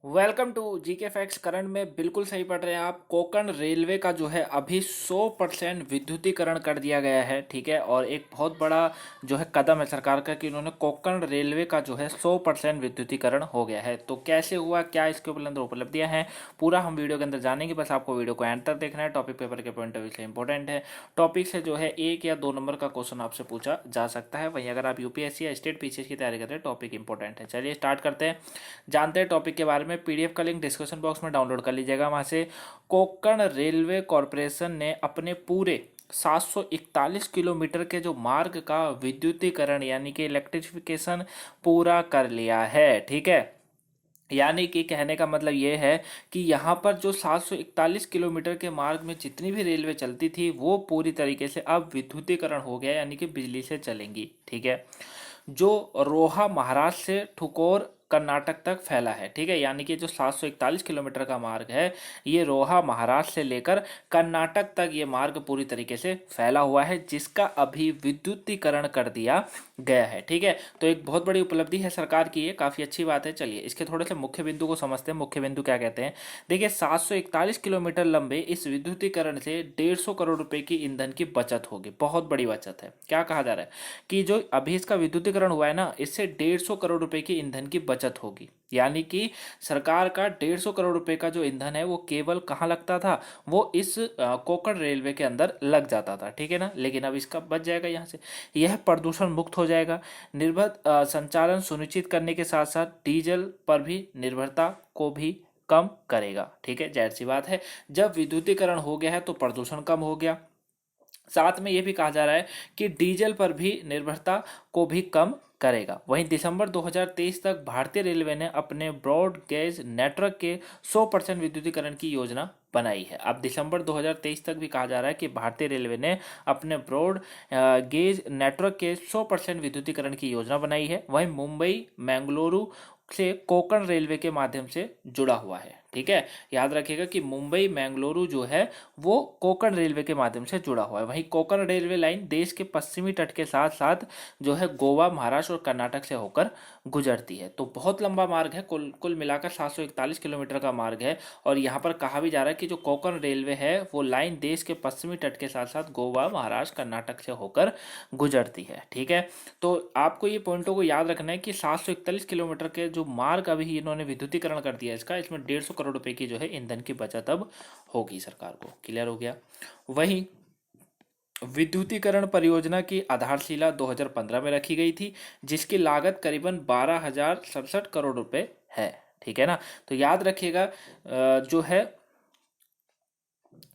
Welcome to GK facts. Current में बिल्कुल सही पढ़ रहे हैं आप। कोंकण रेलवे का जो है अभी 100% विद्युतीकरण कर दिया गया है, ठीक है। और एक बहुत बड़ा जो है कदम है सरकार का कि उन्होंने कोंकण रेलवे का जो है 100% विद्युतीकरण हो गया है। तो कैसे हुआ, क्या इसके अंदर उपलब्धियां हैं, पूरा हम वीडियो के अंदर जानेंगे। बस आपको वीडियो को एंड तक देखना है। टॉपिक पेपर के पॉइंट ऑफ व्यू से इंपॉर्टेंट है। टॉपिक से जो है 1 या 2 नंबर का क्वेश्चन आपसे पूछा जा सकता है। वहीं अगर आप यूपीएससी या स्टेट पीसीएस की तैयारी कर रहे हैं, टॉपिक इंपॉर्टेंट है। चलिए स्टार्ट करते हैं, जानते हैं टॉपिक के बारे में। पीडीएफ का लिंक डिस्क्रिप्शन बॉक्स में डाउनलोड कर लीजिएगा वहां से। कोंकण रेलवे कॉरपोरेशन ने अपने पूरे 741 किलोमीटर के जो मार्ग का विद्युतीकरण यानी कि इलेक्ट्रिफिकेशन पूरा कर लिया है, ठीक है। यानी कि कहने का मतलब ये है कि यहाँ पर जो 741 किलोमीटर के मार्ग में जितनी भी रेलवे चलती थी वो पूरी तरीके से अब विद्युतीकरण हो गया, यानी कि बिजली से चलेंगी, ठीक है। जो रोहा महाराष्ट्र से ठुकोर कर्नाटक तक फैला है, ठीक है। यानी कि जो 741 किलोमीटर का मार्ग है ये रोहा महाराष्ट्र से लेकर कर्नाटक तक ये मार्ग पूरी तरीके से फैला हुआ है, जिसका अभी विद्युतीकरण कर दिया गया है, ठीक है। तो एक बहुत बड़ी उपलब्धि है सरकार की, ये काफ़ी अच्छी बात है। चलिए इसके थोड़े से मुख्य बिंदु को समझते हैं। मुख्य बिंदु क्या कहते हैं, देखिए 741 किलोमीटर लंबे इस विद्युतीकरण से 150 करोड़ रुपए की ईंधन की बचत होगी। बहुत बड़ी बचत है। क्या कहा जा रहा है कि जो अभी इसका विद्युतीकरण हुआ है ना, इससे 150 करोड़ रुपए की ईंधन की बचत होगी। यानी कि सरकार का 150 करोड़ रुपए का जो ईंधन है वो केवल कहाँ लगता था, वो इस कोंकण रेलवे के अंदर लग जाता था, ठीक है ना। लेकिन अब इसका बच जाएगा यहाँ से, यह प्रदूषण मुक्त हो जाएगा। निर्बाध संचालन सुनिश्चित करने के साथ साथ डीजल पर भी निर्भरता को भी कम करेगा, ठीक है। जाहिर सी बात है, जब विद्युतीकरण हो गया है तो प्रदूषण कम हो गया। साथ में यह भी कहा जा रहा है कि डीजल पर भी निर्भरता को भी कम करेगा। वहीं दिसंबर 2023 तक भारतीय रेलवे ने अपने ब्रॉड गेज नेटवर्क के 100% विद्युतीकरण की योजना बनाई है। अब दिसंबर 2023 तक भी कहा जा रहा है कि भारतीय रेलवे ने अपने ब्रॉड गेज नेटवर्क के 100% विद्युतीकरण की योजना बनाई है। वहीं मुंबई मैंगलुरु से कोंकण रेलवे के माध्यम से जुड़ा हुआ है, ठीक है। याद रखिएगा कि मुंबई मैंगलुरु जो है वो कोंकण रेलवे के माध्यम से जुड़ा हुआ है। वहीं कोंकण रेलवे लाइन देश के पश्चिमी तट के साथ साथ जो है गोवा, महाराष्ट्र और कर्नाटक से होकर गुजरती है। तो बहुत लंबा मार्ग है, कुल कुल मिलाकर 741 किलोमीटर का मार्ग है। और यहाँ पर कहा भी जा रहा है कि जो कोंकण रेलवे है वो लाइन देश के पश्चिमी तट के साथ साथ गोवा, महाराष्ट्र, कर्नाटक से होकर गुजरती है, ठीक है। तो आपको ये पॉइंटों को याद रखना है कि 741 किलोमीटर के जो मार्ग अभी इन्होंने विद्युतीकरण कर दिया है इसका, इसमें 150 करोड़ रुपए की जो है ईंधन की बचत अब होगी सरकार को। क्लियर हो गया। वहीं विद्युतीकरण परियोजना की आधारशिला 2015 में रखी गई थी, जिसकी लागत करीबन 12,067 करोड़ रुपए है, ठीक है ना। तो याद रखिएगा जो है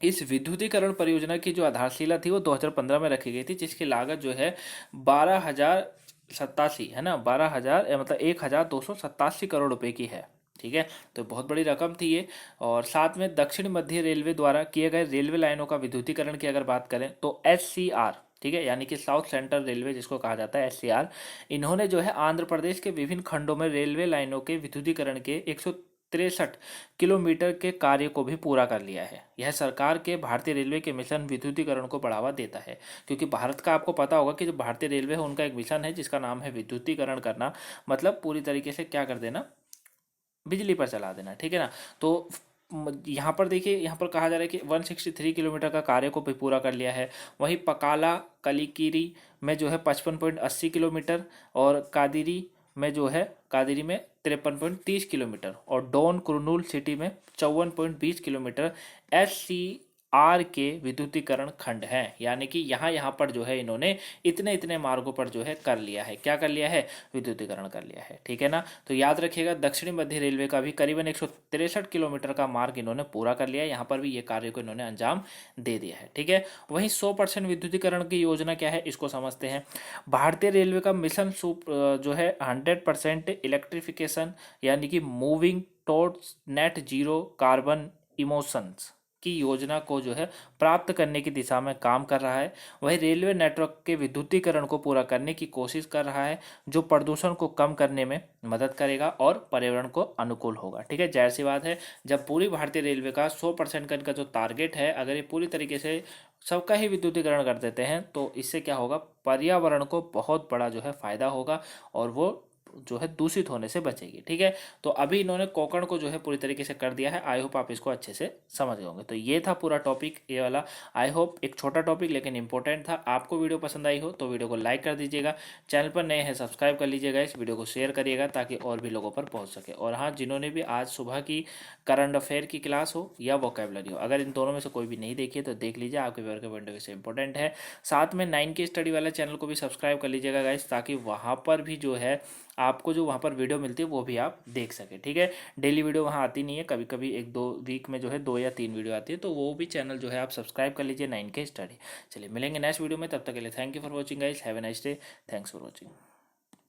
इस विद्युतीकरण परियोजना की जो आधारशिला थी वो 2015 में रखी गई थी, जिसकी लागत जो है 12,087 है ना, 12,000 मतलब 1,287 करोड़ रुपए की है, ठीक है। तो बहुत बड़ी रकम थी ये। और साथ में दक्षिण मध्य रेलवे द्वारा किए गए रेलवे लाइनों का विद्युतीकरण की अगर बात करें तो SCR, ठीक है, यानी कि साउथ सेंट्रल रेलवे जिसको कहा जाता है SCR, इन्होंने जो है आंध्र प्रदेश के विभिन्न खंडों में रेलवे लाइनों के विद्युतीकरण के 163 किलोमीटर के कार्य को भी पूरा कर लिया है। यह सरकार के भारतीय रेलवे के मिशन विद्युतीकरण को बढ़ावा देता है, क्योंकि भारत का आपको पता होगा कि जो भारतीय रेलवे है उनका एक मिशन है जिसका नाम है विद्युतीकरण करना, मतलब पूरी तरीके से क्या कर देना, बिजली पर चला देना, ठीक है ना। तो यहाँ पर देखिए, यहाँ पर कहा जा रहा है कि 163 किलोमीटर का कार्य को भी पूरा कर लिया है। वहीं पकाला कलिकिरी में जो है 55.80 किलोमीटर, और कादिरी में 53.30 किलोमीटर, और डॉन कुरनूल सिटी में 54.20 किलोमीटर SCR के विद्युतीकरण खंड हैं। यानी कि यहाँ यहाँ पर जो है इन्होंने इतने इतने मार्गों पर जो है कर लिया है, क्या कर लिया है, विद्युतीकरण कर लिया है, ठीक है ना। तो याद रखिएगा दक्षिणी मध्य रेलवे का भी करीबन 163 किलोमीटर का मार्ग इन्होंने पूरा कर लिया है। यहाँ पर भी ये कार्य को इन्होंने अंजाम दे दिया है, ठीक है। वहीं 100% विद्युतीकरण की योजना क्या है इसको समझते हैं। भारतीय रेलवे का मिशन जो है 100% इलेक्ट्रिफिकेशन यानी कि moving towards net zero carbon emotions की योजना को जो है प्राप्त करने की दिशा में काम कर रहा है। वही रेलवे नेटवर्क के विद्युतीकरण को पूरा करने की कोशिश कर रहा है, जो प्रदूषण को कम करने में मदद करेगा और पर्यावरण को अनुकूल होगा, ठीक है। जाहिर सी बात है, जब पूरी भारतीय रेलवे का 100% का इनका जो टारगेट है, अगर ये पूरी तरीके से सबका ही विद्युतीकरण कर देते हैं तो इससे क्या होगा, पर्यावरण को बहुत बड़ा जो है फायदा होगा और वो जो है दूषित होने से बचेगी। ठीक है, तो अभी इन्होंने कोकण को जो है पूरी तरीके से कर दिया है। आई होप आप इसको अच्छे से समझ गए होंगे। तो ये था पूरा टॉपिक, ये वाला। आई होप एक छोटा टॉपिक लेकिन इंपॉर्टेंट था। आपको वीडियो पसंद आई हो तो वीडियो को लाइक कर दीजिएगा, चैनल पर नए हैं सब्सक्राइब कर लीजिएगा, इस वीडियो को शेयर करिएगा ताकि और भी लोगों पर पहुंच सके। और हाँ, जिन्होंने भी आज सुबह की करंट अफेयर की क्लास हो या वोकेबलरी हो, अगर इन दोनों में से कोई भी नहीं देखी है तो देख लीजिए, आपके पेपर के पॉइंट ऑफ व्यू से इंपॉर्टेंट है। साथ में 9K स्टडी वाला चैनल को भी सब्सक्राइब कर लीजिएगा गाइस, ताकि वहाँ पर भी जो है आपको जो वहाँ पर वीडियो मिलती है वो भी आप देख सकें। ठीक है, डेली वीडियो वहाँ आती नहीं है, कभी कभी 1-2 वीक में जो है 2 या 3 वीडियो आती है, तो वो भी चैनल जो है आप सब्सक्राइब कर लीजिए 9K स्टडी। चलिए मिलेंगे नेक्स्ट वीडियो में, तब तक के लिए thank you for watching guys, have a nice day, thanks for watching.